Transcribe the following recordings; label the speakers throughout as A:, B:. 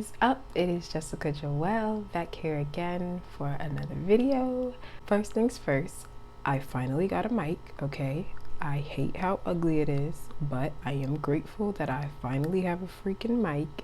A: is up? It is Jessica Joelle back here again for another video. First things first, I finally got a mic, okay? I hate how ugly it is, but I am grateful that I finally have a freaking mic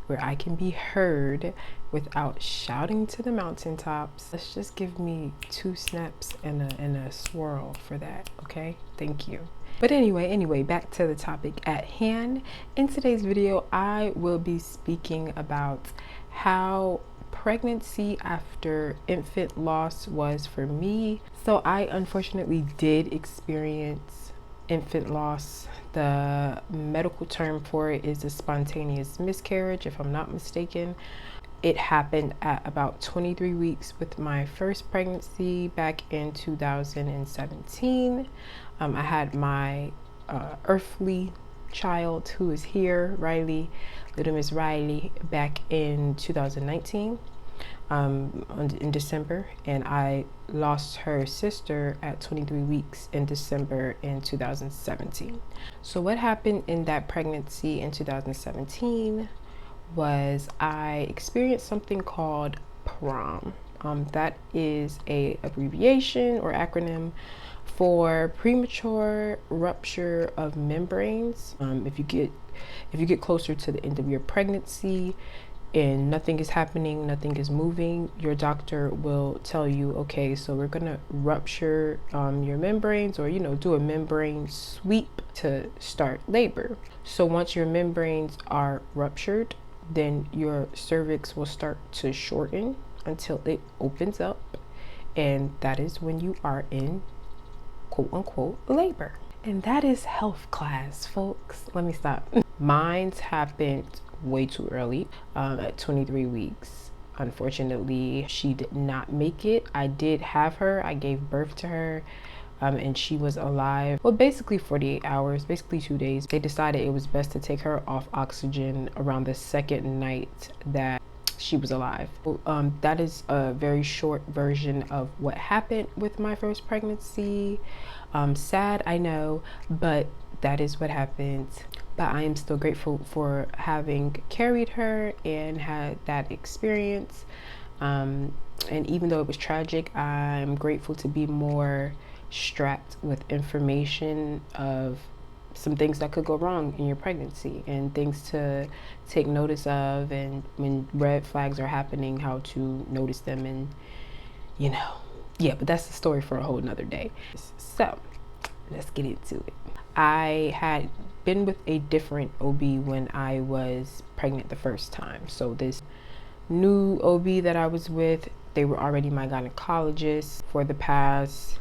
A: where I can be heard without shouting to the mountaintops. Let's just give me 2 snaps and a swirl for that, okay? Thank you. But anyway, back to the topic at hand. In today's video, I will be speaking about how pregnancy after infant loss was for me. So I unfortunately did experience infant loss. The medical term for it is a spontaneous miscarriage, if I'm not mistaken. It happened at about 23 weeks with my first pregnancy back in 2017. I had my earthly child who is here, Riley, little Miss Riley, back in 2019 in December, and I lost her sister at 23 weeks in December in 2017. So what happened in that pregnancy in 2017 was I experienced something called PROM. That is a abbreviation or acronym for premature rupture of membranes. If you get closer to the end of your pregnancy and nothing is happening, nothing is moving, your doctor will tell you, okay, so we're gonna rupture your membranes, or do a membrane sweep to start labor. So once your membranes are ruptured, then your cervix will start to shorten until it opens up, and that is when you are in quote unquote labor. And that is health class, folks. Let me stop. Mine's happened way too early, at 23 weeks. Unfortunately, she did not make it. I did have her. I gave birth to her, and she was alive. Well, basically 48 hours, basically 2 days. They decided it was best to take her off oxygen around the second night that she was alive. That is a very short version of what happened with my first pregnancy. Sad, I know, but that is what happened. But I am still grateful for having carried her and had that experience. And even though it was tragic, I'm grateful to be more strapped with information of some things that could go wrong in your pregnancy and things to take notice of, and when red flags are happening, how to notice them, and yeah, but that's the story for a whole nother day. So let's get into it. I had been with a different OB when I was pregnant the first time. So this new OB that I was with, they were already my gynecologist for the past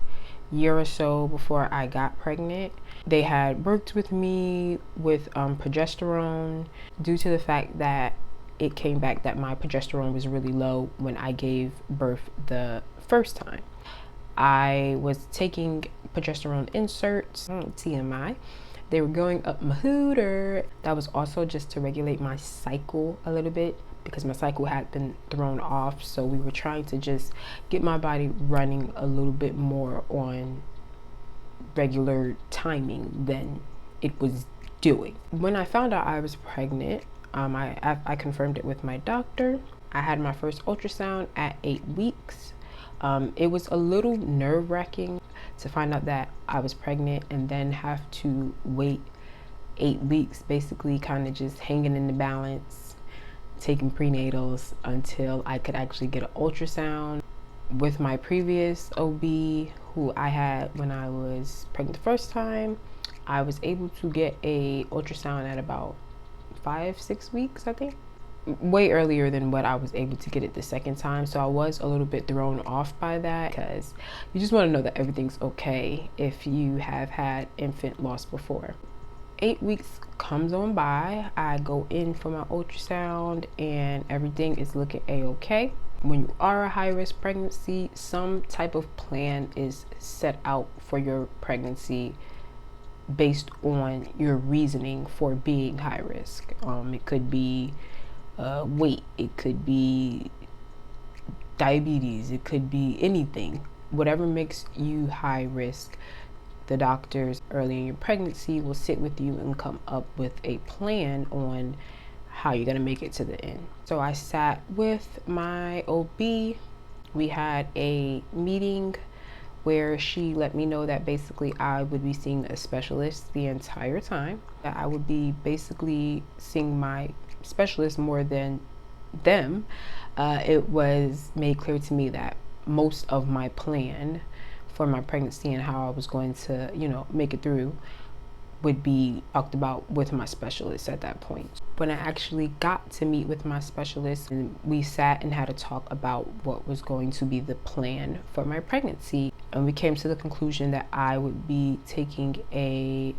A: year or so before I got pregnant. They had worked with me with progesterone due to the fact that it came back that my progesterone was really low when I gave birth the first time. I was taking progesterone inserts, TMI. They were going up my hooter. That was also just to regulate my cycle a little bit, because my cycle had been thrown off. So we were trying to just get my body running a little bit more on regular timing than it was doing. When I found out I was pregnant, I confirmed it with my doctor. I had my first ultrasound at 8 weeks. It was a little nerve-wracking to find out that I was pregnant and then have to wait 8 weeks, basically kind of just hanging in the balance, taking prenatals until I could actually get an ultrasound. With my previous OB, who I had when I was pregnant the first time, I was able to get a ultrasound at about 5-6 weeks, I think. Way earlier than what I was able to get it the second time. So I was a little bit thrown off by that, because you just want to know that everything's okay if you have had infant loss before. 8 weeks comes on by. I go in for my ultrasound and everything is looking a-okay. When you are a high-risk pregnancy, some type of plan is set out for your pregnancy based on your reasoning for being high risk. It could be weight, it could be diabetes, it could be anything. Whatever makes you high risk, the doctors early in your pregnancy will sit with you and come up with a plan on how you're gonna make it to the end. So I sat with my OB. We had a meeting where she let me know that basically I would be seeing a specialist the entire time. That I would be basically seeing my specialist more than them. It was made clear to me that most of my plan for my pregnancy and how I was going to, make it through would be talked about with my specialist at that point. When I actually got to meet with my specialist, and we sat and had a talk about what was going to be the plan for my pregnancy, and we came to the conclusion that I would be taking a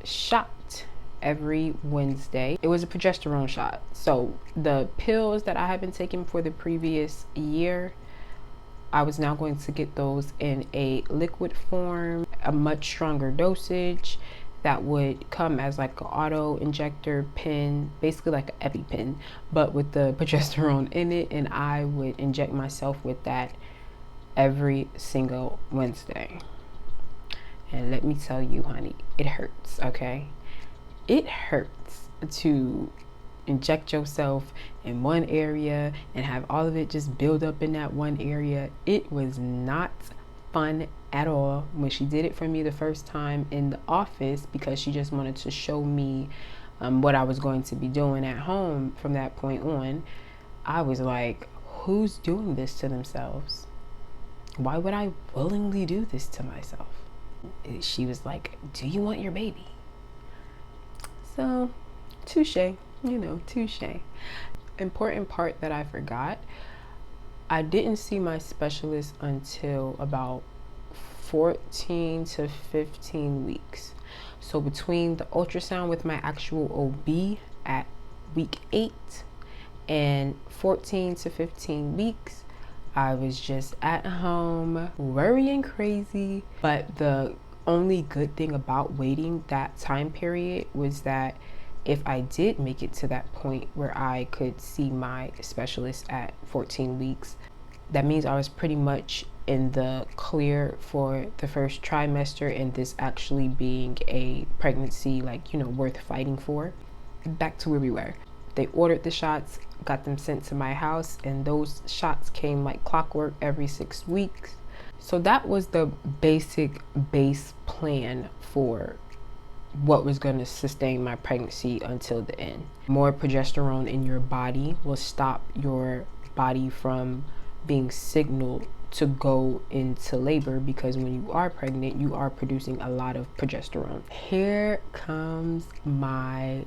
A: shot every Wednesday. It was a progesterone shot. So the pills that I had been taking for the previous year, I was now going to get those in a liquid form, a much stronger dosage that would come as like an auto injector pen, basically like an EpiPen, but with the progesterone in it, and I would inject myself with that every single Wednesday. And let me tell you, honey, it hurts, okay? It hurts to inject yourself in one area and have all of it just build up in that one area. It was not fun at all when she did it for me the first time in the office, because she just wanted to show me what I was going to be doing at home from that point on. I was like, who's doing this to themselves? Why would I willingly do this to myself? She was like, do you want your baby? So, touche, touche. Important part that I forgot, I didn't see my specialist until about 14 to 15 weeks. So between the ultrasound with my actual OB at week 8 and 14 to 15 weeks, I was just at home worrying crazy. But the only good thing about waiting that time period was that if I did make it to that point where I could see my specialist at 14 weeks, that means I was pretty much in the clear for the first trimester, and this actually being a pregnancy worth fighting for. Back to where we were. They ordered the shots, got them sent to my house, and those shots came like clockwork every 6 weeks. So that was the base plan for what was going to sustain my pregnancy until the end. More progesterone in your body will stop your body from being signaled to go into labor, because when you are pregnant, you are producing a lot of progesterone. Here comes my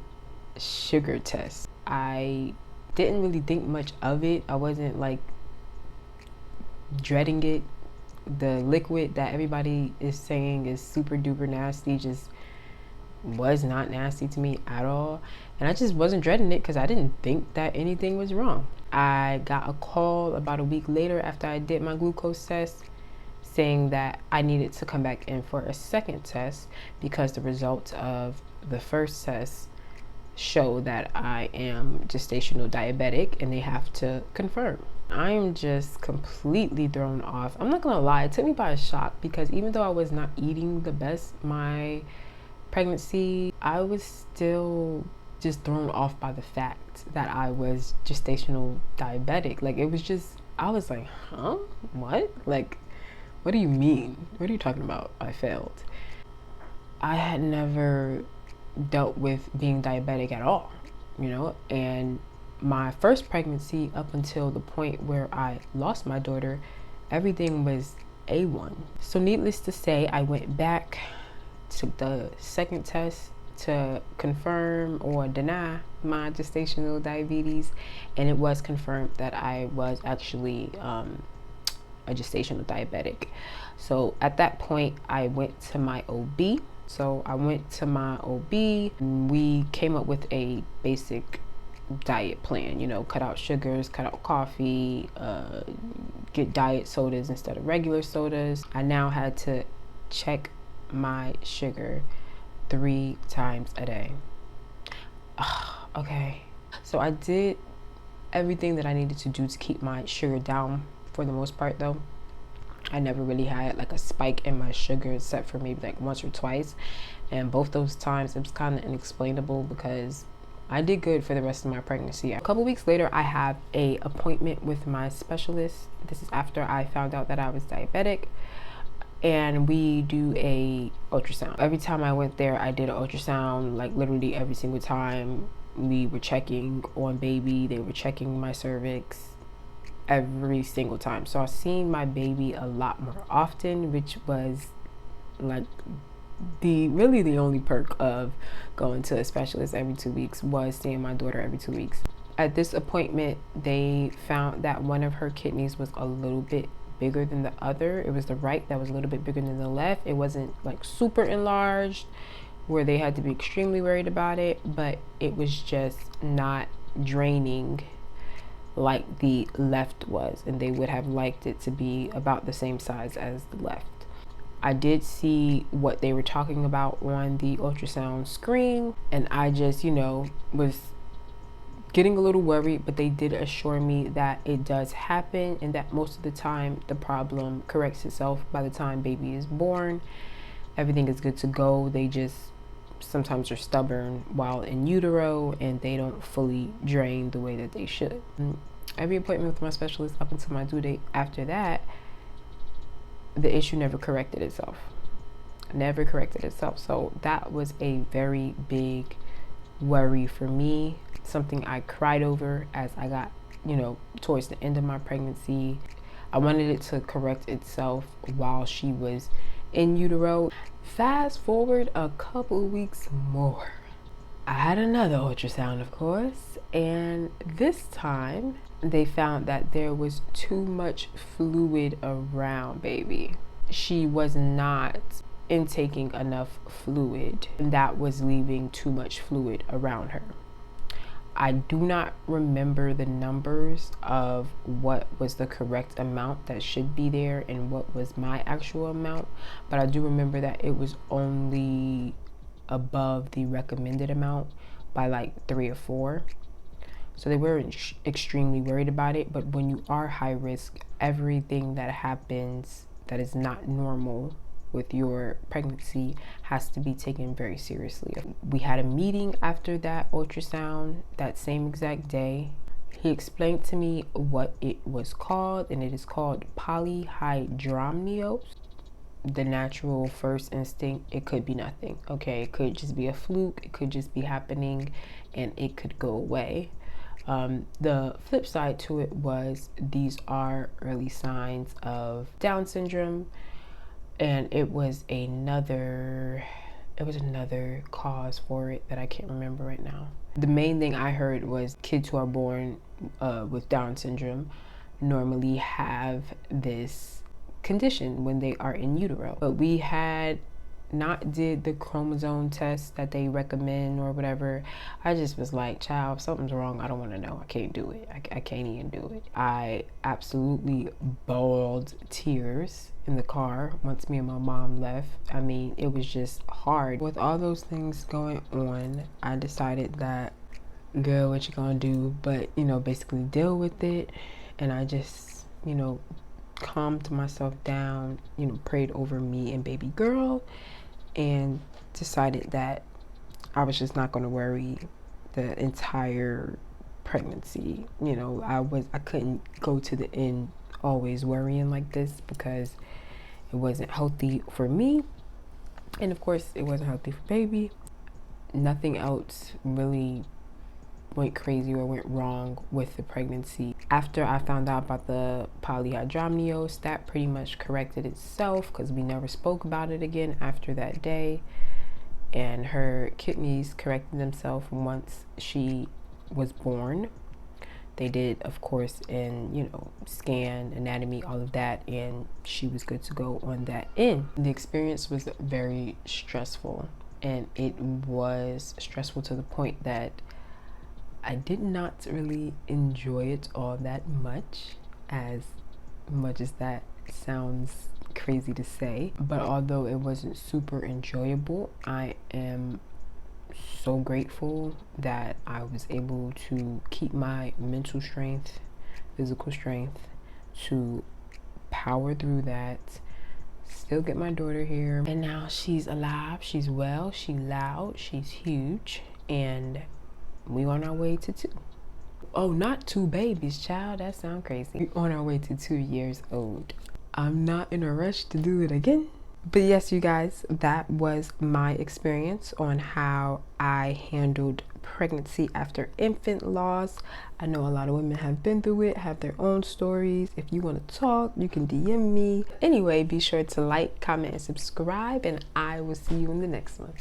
A: sugar test. I didn't really think much of it. I wasn't like dreading it. The liquid that everybody is saying is super duper nasty just was not nasty to me at all, and I just wasn't dreading it because I didn't think that anything was wrong. I got a call about a week later after I did my glucose test saying that I needed to come back in for a second test because the results of the first test show that I am gestational diabetic, and they have to confirm. I am just completely thrown off. I'm not gonna lie, it took me by a shock, because even though I was not eating the best my pregnancy, I was still just thrown off by the fact that I was gestational diabetic. Like, it was just, I was like, huh? What? Like, what do you mean? What are you talking about? I failed. I had never dealt with being diabetic at all, and my first pregnancy, up until the point where I lost my daughter, everything was A1. So needless to say, I went back, took the second test to confirm or deny my gestational diabetes, and it was confirmed that I was actually a gestational diabetic. So at that point, I went to my OB. So I went to my OB, and we came up with a basic diet plan, cut out sugars, cut out coffee, get diet sodas instead of regular sodas. I now had to check my sugar 3 times a day. Okay, so I did everything that I needed to do to keep my sugar down for the most part, though. I never really had like a spike in my sugar except for maybe like once or twice, and both those times it was kind of inexplainable because I did good for the rest of my pregnancy. A couple weeks later, I have a appointment with my specialist. This is after I found out that I was diabetic, and we do a ultrasound. Every time I went there, I did an ultrasound, like literally every single time. We were checking on baby, they were checking my cervix every single time. So I was seeing my baby a lot more often, which was like the only perk of going to a specialist every 2 weeks was seeing my daughter every 2 weeks. At this appointment, they found that one of her kidneys was a little bit bigger than the other. It was the right that was a little bit bigger than the left. It wasn't like super enlarged where they had to be extremely worried about it, but it was just not draining like the left was, and they would have liked it to be about the same size as the left. I did see what they were talking about on the ultrasound screen, and I just, was getting a little worried, but they did assure me that it does happen and that most of the time the problem corrects itself by the time baby is born. Everything is good to go. They just sometimes are stubborn while in utero and they don't fully drain the way that they should. Every appointment with my specialist up until my due date after that, the issue never corrected itself. So that was a very big worry for me, something I cried over as I got, towards the end of my pregnancy. I wanted it to correct itself while she was in utero. Fast forward a couple weeks more, I had another ultrasound, of course, and this time they found that there was too much fluid around baby. She was not intaking enough fluid, and that was leaving too much fluid around her. I do not remember the numbers of what was the correct amount that should be there and what was my actual amount, but I do remember that it was only above the recommended amount by like 3 or 4. So they weren't extremely worried about it, but when you are high risk, everything that happens that is not normal with your pregnancy has to be taken very seriously. We had a meeting after that ultrasound that same exact day. He explained to me what it was called, and it is called Polyhydramnios. The natural first instinct, it could be nothing, okay? It could just be a fluke, it could just be happening, and it could go away. The flip side to it was these are early signs of Down syndrome, and it was another cause for it that I can't remember right now. The main thing I heard was kids who are born with Down syndrome normally have this condition when they are in utero, but we had not did the chromosome test that they recommend or whatever. I just was like, child, if something's wrong, I don't want to know. I can't do it. I can't even do it. I absolutely bawled tears in the car once me and my mom left. I mean, it was just hard. With all those things going on, I decided that, girl, what you gonna do but basically deal with it. And I just calmed myself down, prayed over me and baby girl, and decided that I was just not going to worry the entire pregnancy. I couldn't go to the end always worrying like this because it wasn't healthy for me, and of course it wasn't healthy for baby. Nothing else really went crazy or went wrong with the pregnancy. After I found out about the Polyhydramnios, that pretty much corrected itself because we never spoke about it again after that day, and her kidneys corrected themselves once she was born. They did, of course, and scan, anatomy, all of that, and she was good to go on that end. The experience was very stressful, and it was stressful to the point that I did not really enjoy it all that much as that sounds crazy to say. But although it wasn't super enjoyable, I am so grateful that I was able to keep my mental strength, physical strength to power through that, still get my daughter here, and now she's alive, she's well, she's loud, she's huge, and We on our way to 2. Oh, not 2 babies, child. That sounds crazy. We on our way to 2 years old. I'm not in a rush to do it again. But yes, you guys, that was my experience on how I handled pregnancy after infant loss. I know a lot of women have been through it, have their own stories. If you want to talk, you can DM me. Anyway, be sure to like, comment, and subscribe, and I will see you in the next one.